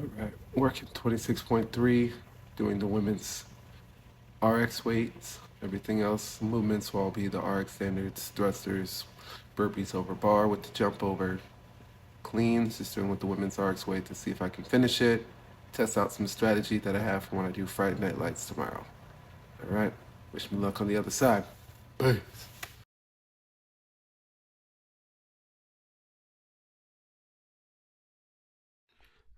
All right, working 26.3, doing the women's RX weights. Everything else, movements will all be the RX standards, thrusters, burpees over bar with the jump over, cleans, just doing with the women's RX weight to see if I can finish it, test out some strategy that I have for when I do Friday Night Lights tomorrow. All right, wish me luck on the other side. Peace.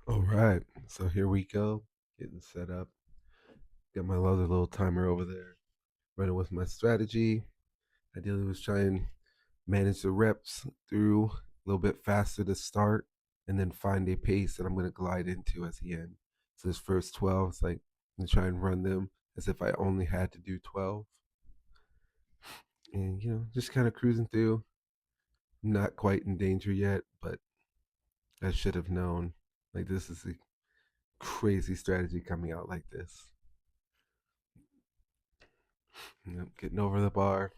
All right, so here we go, getting set up. Got my other little timer over there, running with my strategy. Ideally, was trying manage the reps through a little bit faster to start and then find a pace that I'm going to glide into at the end. So this first 12, it's like I'm going to try and run them as if I only had to do 12. And, just kind of cruising through. I'm not quite in danger yet, but I should have known. Like, this is a crazy strategy coming out like this. Getting over the bar,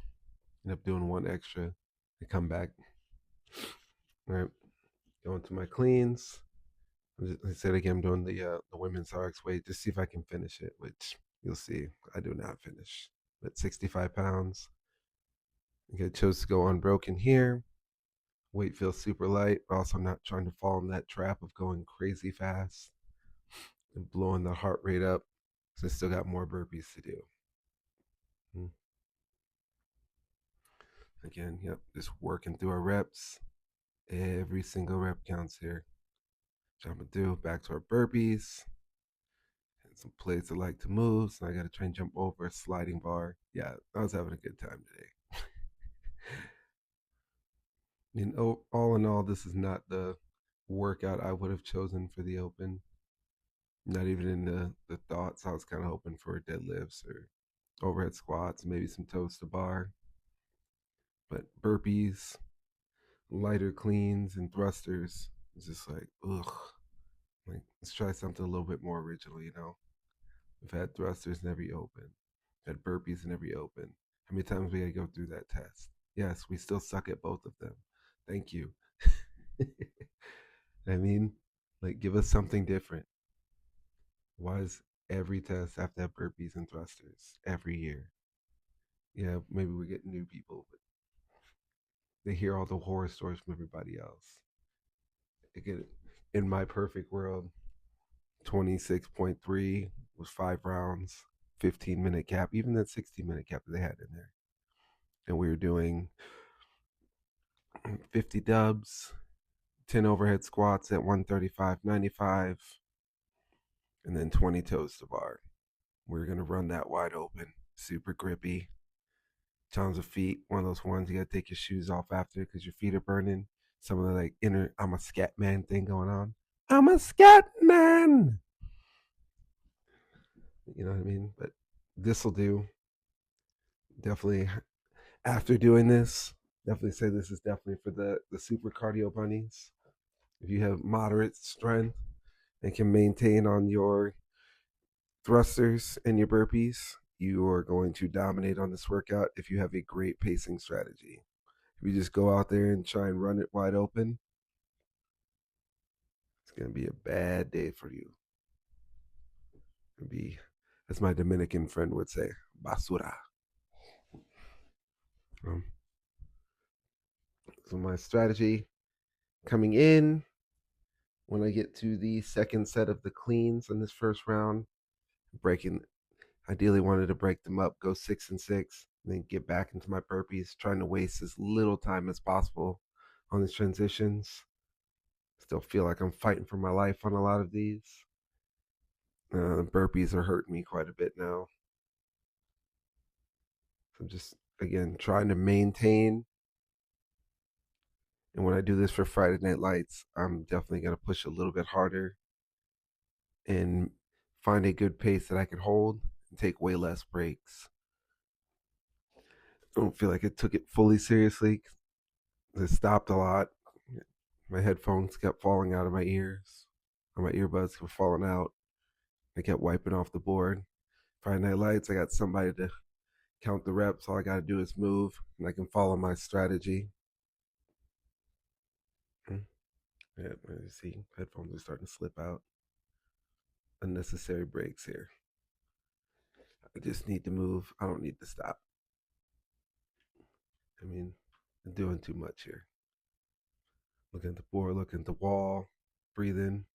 end up doing one extra. I come back. All right, going to my cleans. I said again, I'm doing the women's RX weight, just see if I can finish it, which you'll see I do not finish. But 65 pounds. Okay, chose to go unbroken here. Weight feels super light, but also not trying to fall in that trap of going crazy fast and blowing the heart rate up. So I still got more burpees to do. Again, yep, just working through our reps. Every single rep counts here. Jumping through, back to our burpees. And some plates I like to move, so I got to try and jump over a sliding bar. Yeah, I was having a good time today. And all in all, this is not the workout I would have chosen for the open. Not even in the thoughts. I was kind of hoping for deadlifts or overhead squats, maybe some toes to bar. But burpees, lighter cleans, and thrusters is just like, ugh. Like, let's try something a little bit more original. We've had thrusters in every open, had burpees in every open. How many times we got to go through that test? Yes, we still suck at both of them. Thank you. I mean, like, give us something different. Why does every test have to have burpees and thrusters every year? Yeah, maybe we get new people, but they hear all the horror stories from everybody else. Again, in my perfect world, 26.3 was 5 rounds, 15-minute cap, even that 60-minute cap that they had in there. And we were doing 50 dubs, 10 overhead squats at 135.95, and then 20 toes to bar. We were going to run that wide open, super grippy. Tons of feet, one of those ones you got to take your shoes off after because your feet are burning. Some of the like inner I'm a scat man thing going on. I'm a scat man. You know what I mean? But this will do. Definitely after doing this, definitely say this is definitely for the super cardio bunnies. If you have moderate strength and can maintain on your thrusters and your burpees, you are going to dominate on this workout if you have a great pacing strategy. If you just go out there and try and run it wide open, it's going to be a bad day for you. It'll be, as my Dominican friend would say, basura. Um, so my strategy coming in, when I get to the second set of the cleans in this first round, breaking, ideally wanted to break them up, go 6 and 6, and then get back into my burpees, trying to waste as little time as possible on these transitions. Still feel like I'm fighting for my life on a lot of these. Burpees are hurting me quite a bit now. So I'm just, again, trying to maintain. And when I do this for Friday Night Lights, I'm definitely going to push a little bit harder and find a good pace that I can hold and take way less breaks. I don't feel like I took it fully seriously. It stopped a lot. My headphones kept falling out of my ears, or my earbuds were falling out. I kept wiping off the board. Friday Night Lights, I got somebody to count the reps. All I got to do is move, and I can follow my strategy. Yeah, you see, headphones are starting to slip out. unnecessary breaks here. I just need to move. I don't need to stop. I mean, I'm doing too much here. Looking at the board, looking at the wall, breathing,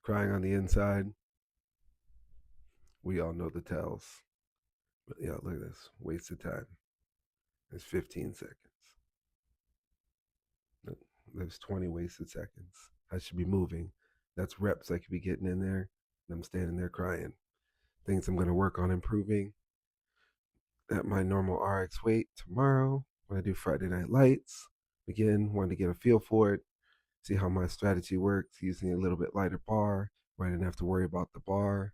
crying on the inside. We all know the tells. But yeah, look at this. Waste of time. It's 15 seconds. There's 20 wasted seconds. I should be moving. That's reps I could be getting in there. And I'm standing there crying. Things I'm going to work on improving at my normal RX weight tomorrow when I do Friday Night Lights. Again, wanted to get a feel for it, see how my strategy works using a little bit lighter bar where I didn't have to worry about the bar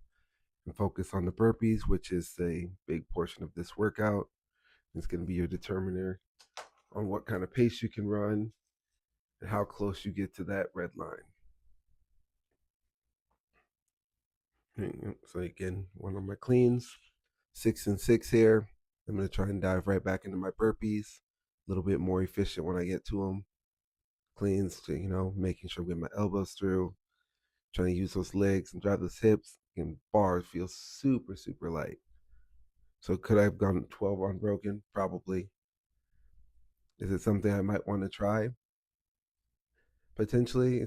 and focus on the burpees, which is a big portion of this workout. It's going to be your determiner on what kind of pace you can run and how close you get to that red line. So again, one of my cleans, 6 and 6 here. I'm going to try and dive right back into my burpees, a little bit more efficient when I get to them. Cleans to, making sure we get my elbows through, trying to use those legs and drive those hips. And bars feel super, super light. So could I have gone 12 unbroken? Probably. Is it something I might want to try? Potentially.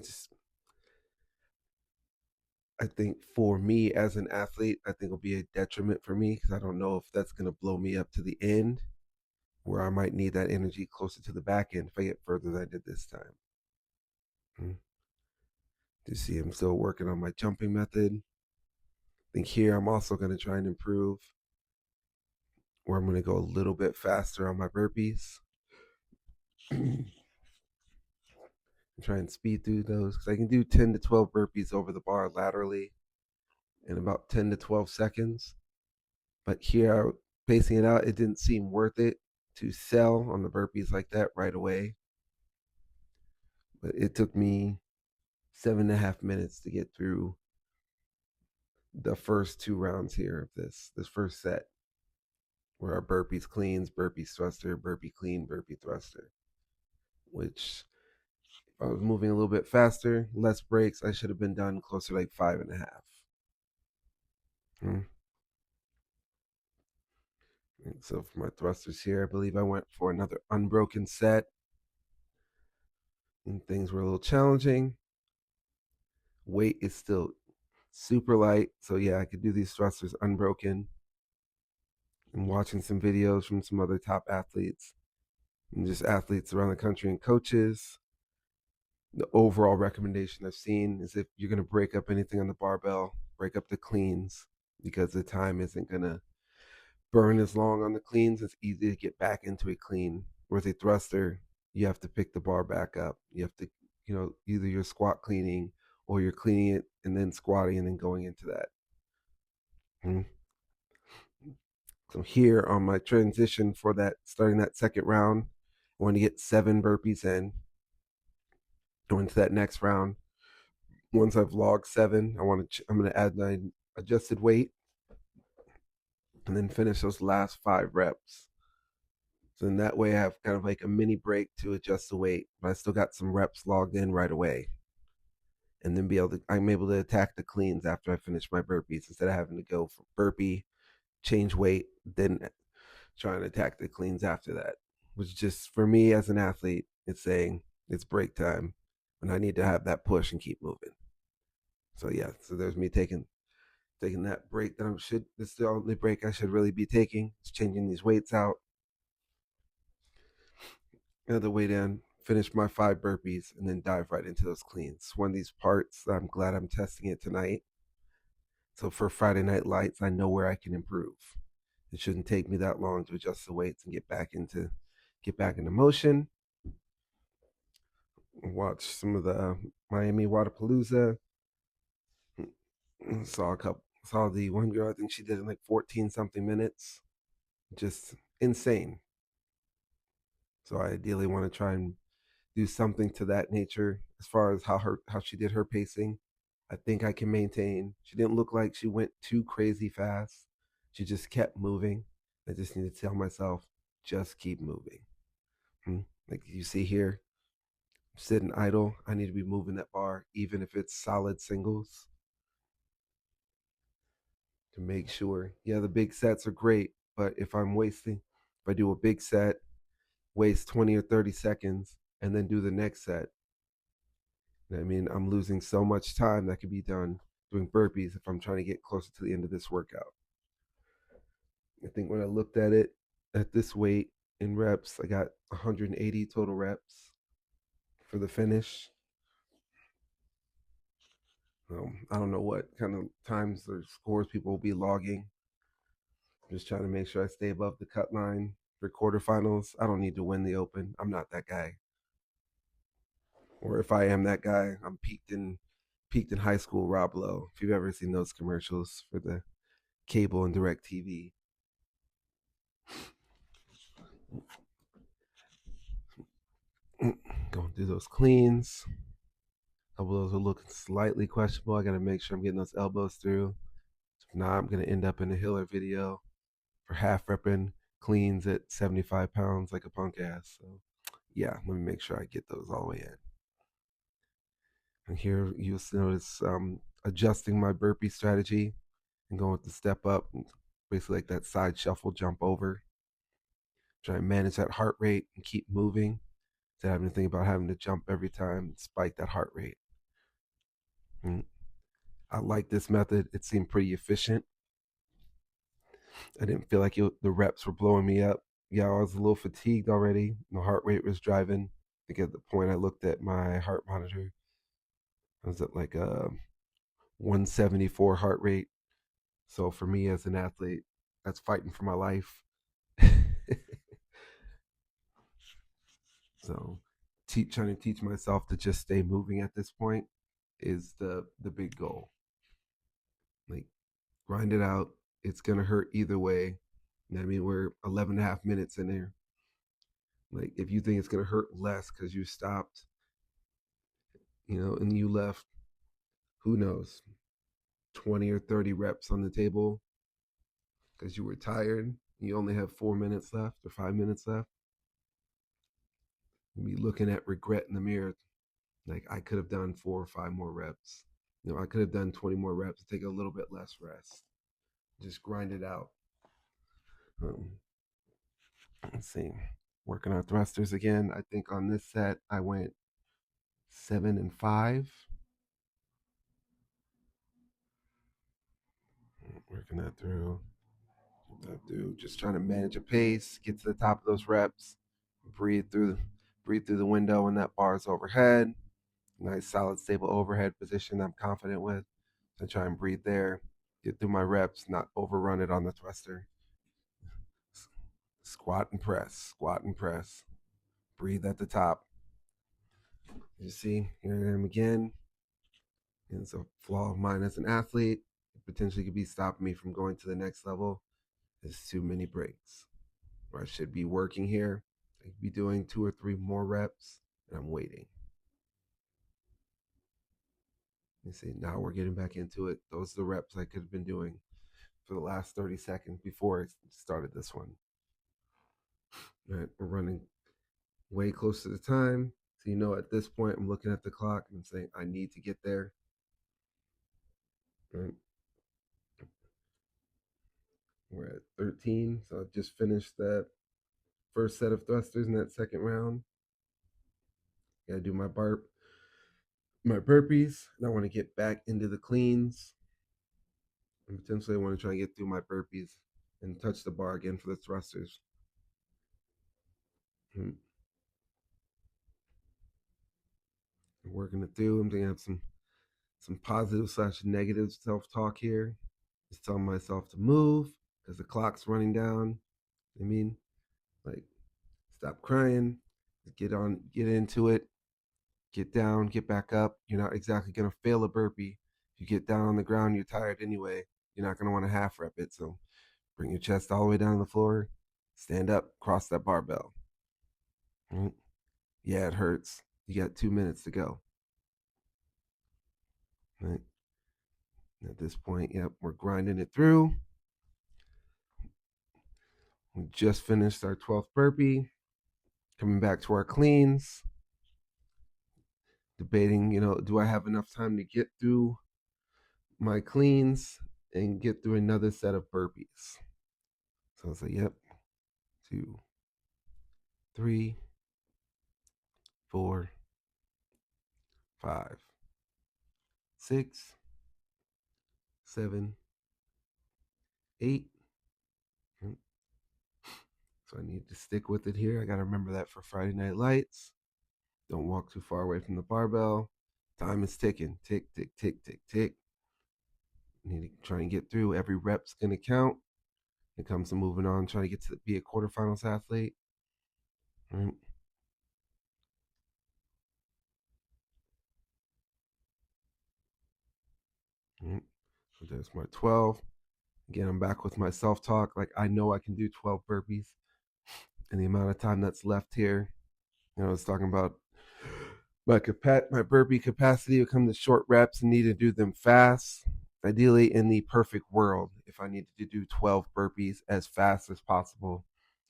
I think for me as an athlete, I think it'll be a detriment for me because I don't know if that's going to blow me up to the end where I might need that energy closer to the back end if I get further than I did this time. You see, I'm still working on my jumping method. I think here I'm also going to try and improve where I'm going to go a little bit faster on my burpees. Try and speed through those because I can do 10 to 12 burpees over the bar laterally in about 10 to 12 seconds. But here, pacing it out, it didn't seem worth it to sell on the burpees like that right away. But it took me 7.5 minutes to get through the first 2 rounds here of this first set, where our burpees cleans, burpee thruster, burpee clean, burpee thruster. Which, if I was moving a little bit faster, less breaks, I should have been done closer to like 5.5. And so for my thrusters here, I believe I went for another unbroken set. And things were a little challenging. Weight is still super light. So yeah, I could do these thrusters unbroken. I'm watching some videos from some other top athletes and just athletes around the country and coaches. The overall recommendation I've seen is if you're going to break up anything on the barbell, break up the cleans because the time isn't going to burn as long on the cleans. It's easy to get back into a clean. With a thruster, you have to pick the bar back up. You have to, either you're squat cleaning or you're cleaning it and then squatting and then going into that. So here on my transition for that, starting that second round, I want to get 7 burpees in. Going to that next round. Once I've logged 7, I'm going to add my adjusted weight and then finish those last 5 reps. So in that way, I have kind of like a mini break to adjust the weight, but I still got some reps logged in right away. And then I'm able to attack the cleans after I finish my burpees instead of having to go for burpee, change weight, then try and attack the cleans after that. Which just for me as an athlete, it's saying it's break time and I need to have that push and keep moving. So yeah, so there's me taking that break this is the only break I should really be taking. It's changing these weights out. Another way down, finish my 5 burpees and then dive right into those cleans. One of these parts that I'm glad I'm testing it tonight. So for Friday Night Lights, I know where I can improve. It shouldn't take me that long to adjust the weights and get back into motion. Watch some of the Miami Waterpalooza. Saw the one girl, I think she did in like 14 something minutes. Just insane. So I ideally want to try and do something to that nature as far as how she did her pacing. I think I can maintain. She didn't look like she went too crazy fast. She just kept moving. I just need to tell myself, just keep moving. Like you see here, I'm sitting idle. I need to be moving that bar, even if it's solid singles. to make sure. Yeah, the big sets are great, but if I do a big set, waste 20 or 30 seconds, and then do the next set, I mean, I'm losing so much time that could be done doing burpees if I'm trying to get closer to the end of this workout. I think when I looked at it at this weight in reps, I got 180 total reps for the finish. I don't know what kind of times or scores people will be logging. I'm just trying to make sure I stay above the cut line for quarterfinals. I don't need to win the open. I'm not that guy. Or if I am that guy, I'm peaked in high school Rob Lowe. If you've ever seen those commercials for the cable and direct TV. Going through those cleans. Elbows are looking slightly questionable. I got to make sure I'm getting those elbows through. If not, I'm going to end up in a Hiller video for half repping cleans at 75 pounds like a punk ass. So, yeah, let me make sure I get those all the way in. And here you'll notice adjusting my burpee strategy and going with the step up, basically like that side shuffle jump over. Try and manage that heart rate and keep moving instead of having to think about having to jump every time and spike that heart rate. And I like this method. It seemed pretty efficient. I didn't feel like the reps were blowing me up. Yeah, I was a little fatigued already. The heart rate was driving. I think at the point I looked at my heart monitor, I was at like a 174 heart rate. So for me as an athlete, that's fighting for my life. So trying to teach myself to just stay moving at this point is the big goal. Like grind it out. It's gonna hurt either way. I mean, we're 11 and a half minutes in there. Like if you think it's gonna hurt less because you stopped, and you left, who knows, 20 or 30 reps on the table because you were tired. You only have 4 minutes left or 5 minutes left. You'll be looking at regret in the mirror. Like I could have done 4 or 5 more reps. I could have done 20 more reps, take a little bit less rest. Just grind it out. Um, let's see. Working our thrusters again. I think on this set I went 7 and 5. Working that through. Just trying to manage a pace, get to the top of those reps, breathe through the window when that bar is overhead. Nice solid stable overhead position I'm confident with. So try and breathe there. Get through my reps, not overrun it on the thruster. Squat and press, squat and press. Breathe at the top. You see, here I am again. And it's a flaw of mine as an athlete. It potentially could be stopping me from going to the next level. There's too many breaks. Where I should be working here. I could be doing 2 or 3 more reps, and I'm waiting. You see, now we're getting back into it. Those are the reps I could have been doing for the last 30 seconds before I started this one. All right, we're running way close to the time. So, at this point, I'm looking at the clock and I'm saying, I need to get there. All right. We're at 13. So I just finished that first set of thrusters in that second round. Gotta do my burpees. And I want to get back into the cleans. And potentially I want to try and get through my burpees and touch the bar again for the thrusters. Working it through. I'm gonna have some positive / negative self-talk here. Just telling myself to move because the clock's running down. I mean, like, stop crying, get into it, get down, get back up. You're not exactly gonna fail a burpee. If you get down on the ground, you're tired anyway. You're not gonna want to half rep it. So bring your chest all the way down to the floor, stand up, cross that barbell. Right? Yeah, it hurts. You got 2 minutes to go. Right? At this point, yep, we're grinding it through. We just finished our 12th burpee. Coming back to our cleans. Debating, do I have enough time to get through my cleans and get through another set of burpees. So I'll say, yep, 2, 3, 4, 5, 6, 7, 8. So I need to stick with it here. I got to remember that for Friday Night Lights. Don't walk too far away from the barbell. Time is ticking. Tick, tick, tick, tick, tick. Need to try and get through. Every rep's going to count. It comes to moving on, trying to get to be a quarterfinals athlete. Right. Right. So there's my 12. Again, I'm back with my self talk. Like, I know I can do 12 burpees in the amount of time that's left here. I was talking about my burpee capacity will come to short reps and need to do them fast. Ideally, in the perfect world, if I needed to do 12 burpees as fast as possible,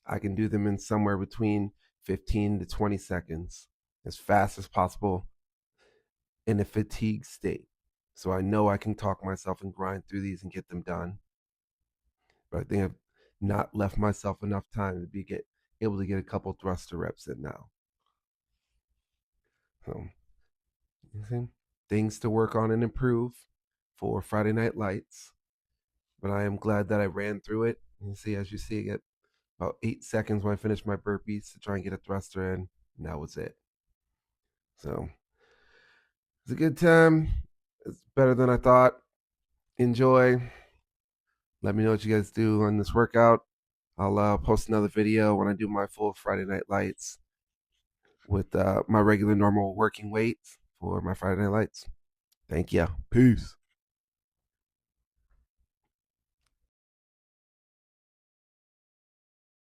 I can do them in somewhere between 15 to 20 seconds, as fast as possible in a fatigue state. So I know I can talk myself and grind through these and get them done. But I think I've not left myself enough time to be able to get a couple thruster reps in now. So you see, things to work on and improve for Friday Night Lights. But I am glad that I ran through it. You see, as you see, I get about 8 seconds when I finish my burpees to try and get a thruster in. And that was it. So it's a good time. It's better than I thought. Enjoy. Let me know what you guys do on this workout. I'll post another video when I do my full Friday Night Lights with my regular normal working weight for my Friday Night Lights. Thank you. Peace.